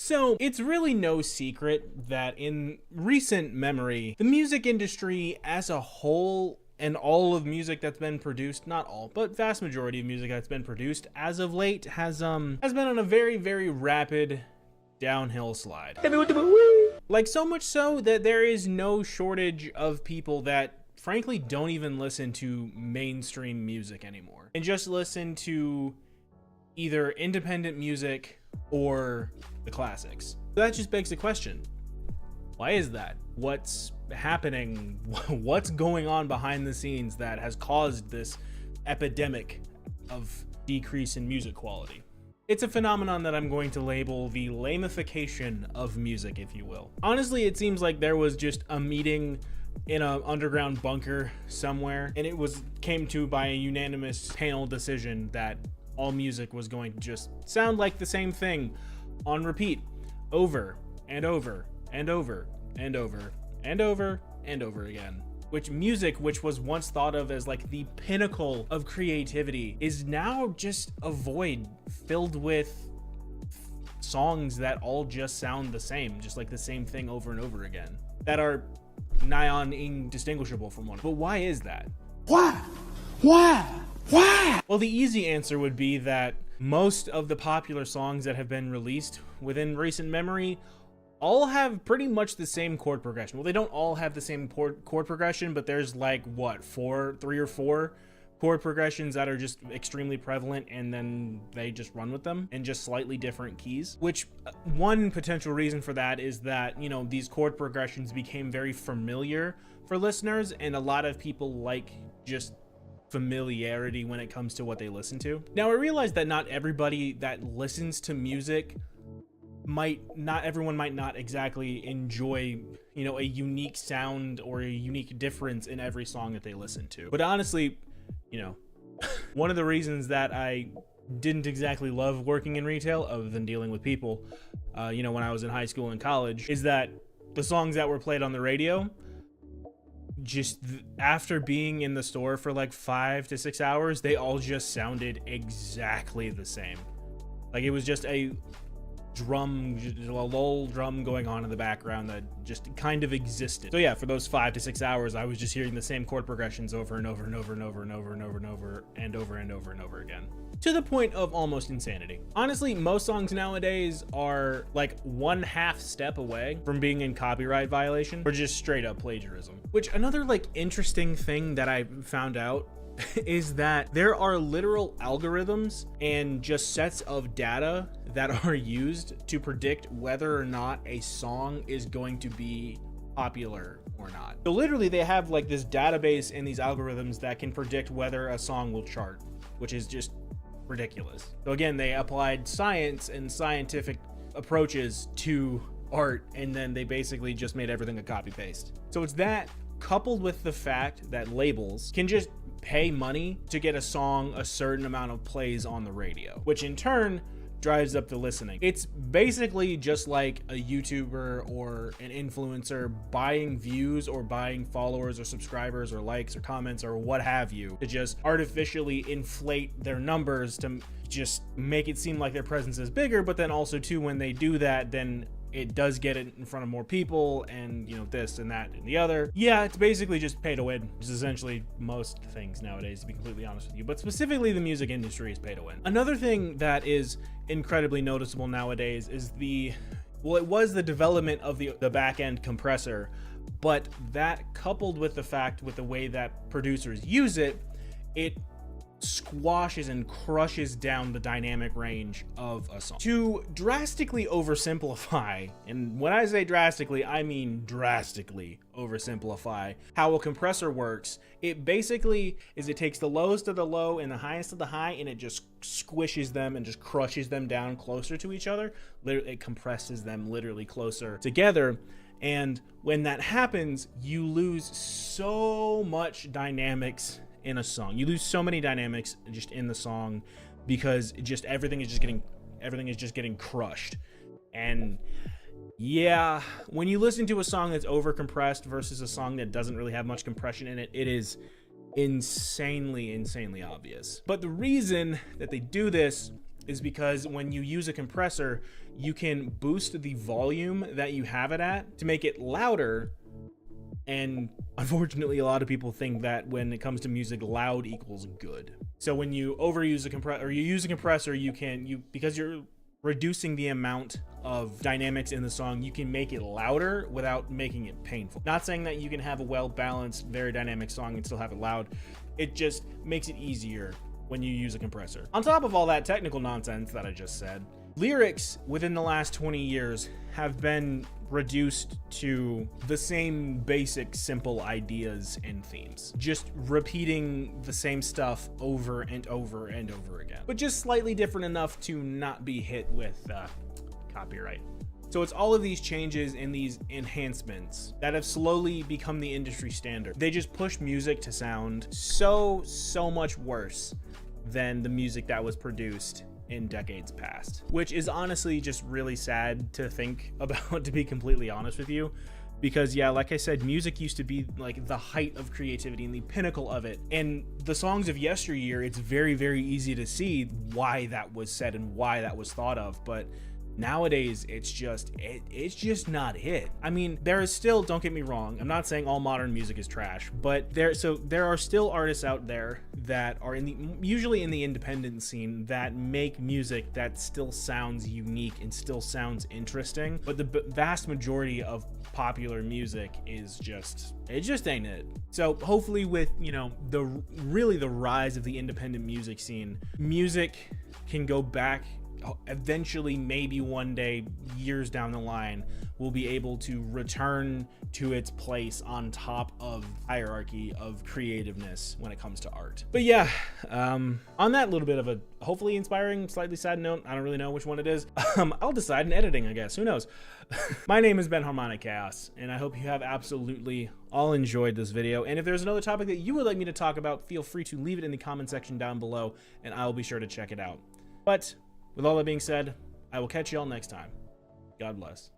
So it's really no secret that in recent memory, the music industry as a whole and all of music that's been produced, not all, but vast majority of music that's been produced as of late has been on a very, very rapid downhill slide. Like so much so that there is no shortage of people that frankly don't even listen to mainstream music anymore and just listen to either independent music or the classics. So that just begs the question, why is that? What's happening? What's going on behind the scenes that has caused this epidemic of decrease in music quality? It's a phenomenon that I'm going to label the lamification of music, if you will. Honestly, it seems like there was just a meeting in an underground bunker somewhere, and it came to by a unanimous panel decision that all music was going to just sound like the same thing on repeat over and over and over and over and over and over again. Which music, which was once thought of as like the pinnacle of creativity, is now just a void filled with songs that all just sound the same, just like the same thing over and over again, that are nigh on indistinguishable from one another. But why is that? Why? Well, the easy answer would be that most of the popular songs that have been released within recent memory all have pretty much the same chord progression. Well, they don't all have the same chord progression, but there's like, what, 3 or 4 chord progressions that are just extremely prevalent, and then they just run with them in just slightly different keys. Which one potential reason for that is that, you know, these chord progressions became very familiar for listeners, and a lot of people like just familiarity when it comes to what they listen to. Now, I realize that not everybody that listens to music everyone might not exactly enjoy, you know, a unique sound or a unique difference in every song that they listen to. But honestly, you know, one of the reasons that I didn't exactly love working in retail, other than dealing with people, you know, when I was in high school and college, is that the songs that were played on the radio, just after being in the store for like 5 to 6 hours, they all just sounded exactly the same. Like it was just a lull drum going on in the background that just kind of existed. So yeah, for those 5 to 6 hours, I was just hearing the same chord progressions over and over and over and over and over and over and over and over and over and over again, to the point of almost insanity. Honestly, most songs nowadays are like 1/2 step away from being in copyright violation or just straight up plagiarism. Which, another like interesting thing that I found out is that there are literal algorithms and just sets of data that are used to predict whether or not a song is going to be popular or not. So literally they have like this database and these algorithms that can predict whether a song will chart, which is just ridiculous. So again, they applied science and scientific approaches to art, and then they basically just made everything a copy paste. So it's that, coupled with the fact that labels can just pay money to get a song a certain amount of plays on the radio, which in turn drives up the listening. It's basically just like a YouTuber or an influencer buying views or buying followers or subscribers or likes or comments or what have you to just artificially inflate their numbers to just make it seem like their presence is bigger, but then also too, when they do that, then it does get it in front of more people, and you know, this and that and the other. Yeah, it's basically just pay to win, which is essentially most things nowadays, to be completely honest with you, but specifically the music industry is pay to win. Another thing that is incredibly noticeable nowadays is it was the development of the back end compressor, but that coupled with the fact with the way that producers use it, it squashes and crushes down the dynamic range of a song. To drastically oversimplify, and when I say drastically, I mean drastically oversimplify how a compressor works, it basically is it takes the lowest of the low and the highest of the high, and it just squishes them and just crushes them down closer to each other. It compresses them literally closer together. And when that happens, you lose so much dynamics in a song. You lose so many dynamics just in the song because everything is just getting crushed. And yeah, when you listen to a song that's over compressed versus a song that doesn't really have much compression in it, it is insanely obvious. But the reason that they do this is because when you use a compressor, you can boost the volume that you have it at to make it louder. And unfortunately, a lot of people think that when it comes to music, loud equals good. So when you overuse a compressor, or you use a compressor, because you're reducing the amount of dynamics in the song, you can make it louder without making it painful. Not saying that you can have a well-balanced, very dynamic song and still have it loud. It just makes it easier when you use a compressor. On top of all that technical nonsense that I just said, lyrics within the last 20 years have been reduced to the same basic, simple ideas and themes. Just repeating the same stuff over and over and over again, but just slightly different enough to not be hit with copyright. So it's all of these changes and these enhancements that have slowly become the industry standard. They just push music to sound so much worse than the music that was produced in decades past, which is honestly just really sad to think about, to be completely honest with you. Because yeah, like I said, music used to be like the height of creativity and the pinnacle of it. And the songs of yesteryear, it's very, very easy to see why that was said and why that was thought of. But nowadays, it's just not it. I mean, there is still, don't get me wrong, I'm not saying all modern music is trash, but there are still artists out there that are usually in the independent scene that make music that still sounds unique and still sounds interesting. But the vast majority of popular music is it just ain't it. So hopefully with, the rise of the independent music scene, music can go back. Eventually, maybe one day, years down the line, we'll be able to return to its place on top of hierarchy of creativeness when it comes to art. But yeah, on that little bit of a hopefully inspiring, slightly sad note, I don't really know which one it is. I'll decide in editing, I guess. Who knows? My name has been Harmonic Chaos, and I hope you have absolutely all enjoyed this video. And if there's another topic that you would like me to talk about, feel free to leave it in the comment section down below, and I will be sure to check it out. But with all that being said, I will catch you all next time. God bless.